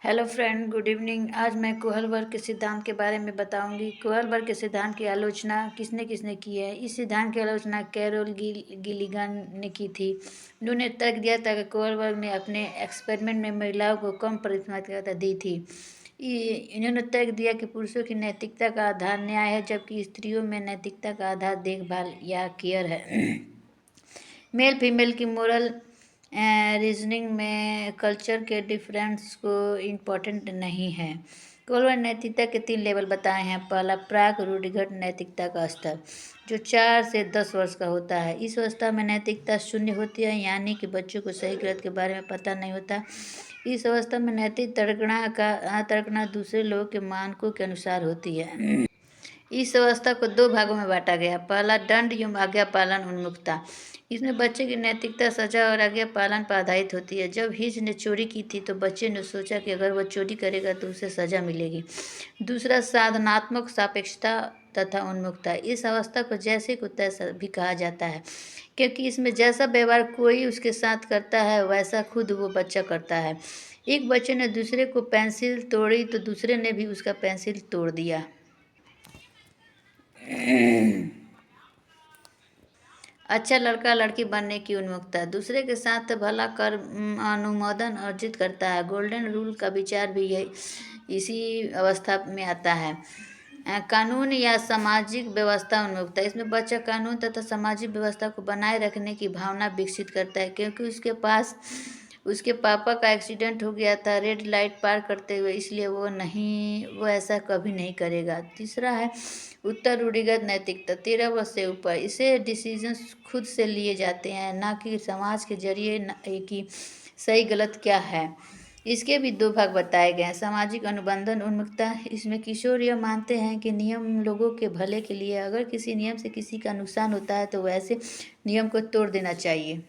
Hello friend, good evening. आज मैं कोहल वर्ग के सिद्धांत के बारे में बताऊंगी। कोहल वर्ग के सिद्धांत की आलोचना किसने किसने की है? इस सिद्धांत की आलोचना कैरोल गिलिगन ने की थी। उन्होंने तर्क दिया था कि कोहल वर्ग ने अपने एक्सपेरिमेंट में महिलाओं को कम प्राथमिकता दी थी। इन्होंने तर्क दिया कि पुरुषों की नैतिकता का आधार न्याय है, जबकि स्त्रियों में नैतिकता का आधार देखभाल या केयर है। मेल फीमेल की मोरल रीजनिंग में कल्चर के डिफरेंस को इम्पोर्टेंट नहीं है। कोलवर नैतिकता के 3 लेवल बताए हैं। पहला, प्राक रूढ़िगत नैतिकता का स्तर, जो 4 से 10 वर्ष का होता है। इस अवस्था में नैतिकता शून्य होती है, यानी कि बच्चों को सही गलत के बारे में पता नहीं होता। इस अवस्था में नैतिक तर्कना दूसरे लोगों के मानकों के अनुसार होती है। इस अवस्था को 2 भागों में बांटा गया। पहला, दंड एवं आज्ञा पालन उन्मुखता। इसमें बच्चे की नैतिकता सजा और आज्ञा पालन पर आधारित होती है। जब हिज ने चोरी की थी तो बच्चे ने सोचा कि अगर वह चोरी करेगा तो उसे सजा मिलेगी। दूसरा, साधनात्मक सापेक्षता तथा उन्मुखता। इस अवस्था को जैसे को तैसा भी कहा जाता है, क्योंकि इसमें जैसा व्यवहार कोई उसके साथ करता है वैसा खुद वो बच्चा करता है। एक बच्चे ने दूसरे को पेंसिल तोड़ी तो दूसरे ने भी उसका पेंसिल तोड़ दिया। अच्छा लड़का लड़की बनने की उन्मुखता दूसरे के साथ भला कर अनुमोदन अर्जित करता है। गोल्डन रूल का विचार भी इसी अवस्था में आता है। कानून या सामाजिक व्यवस्था उन्मुखता, इसमें बच्चा कानून तथा सामाजिक व्यवस्था को बनाए रखने की भावना विकसित करता है, क्योंकि उसके पापा का एक्सीडेंट हो गया था रेड लाइट पार करते हुए, इसलिए वो ऐसा कभी नहीं करेगा। तीसरा है उत्तर रूढ़िगत नैतिकता, 13 वर्ष से ऊपर। इसे डिसीजंस खुद से लिए जाते हैं, ना कि समाज के जरिए कि सही गलत क्या है। इसके भी 2 भाग बताए गए हैं। सामाजिक अनुबंधन उन्मुखता, इसमें किशोर यह मानते हैं कि नियम लोगों के भले के लिए, अगर किसी नियम से किसी का नुकसान होता है तो वैसे नियम को तोड़ देना चाहिए।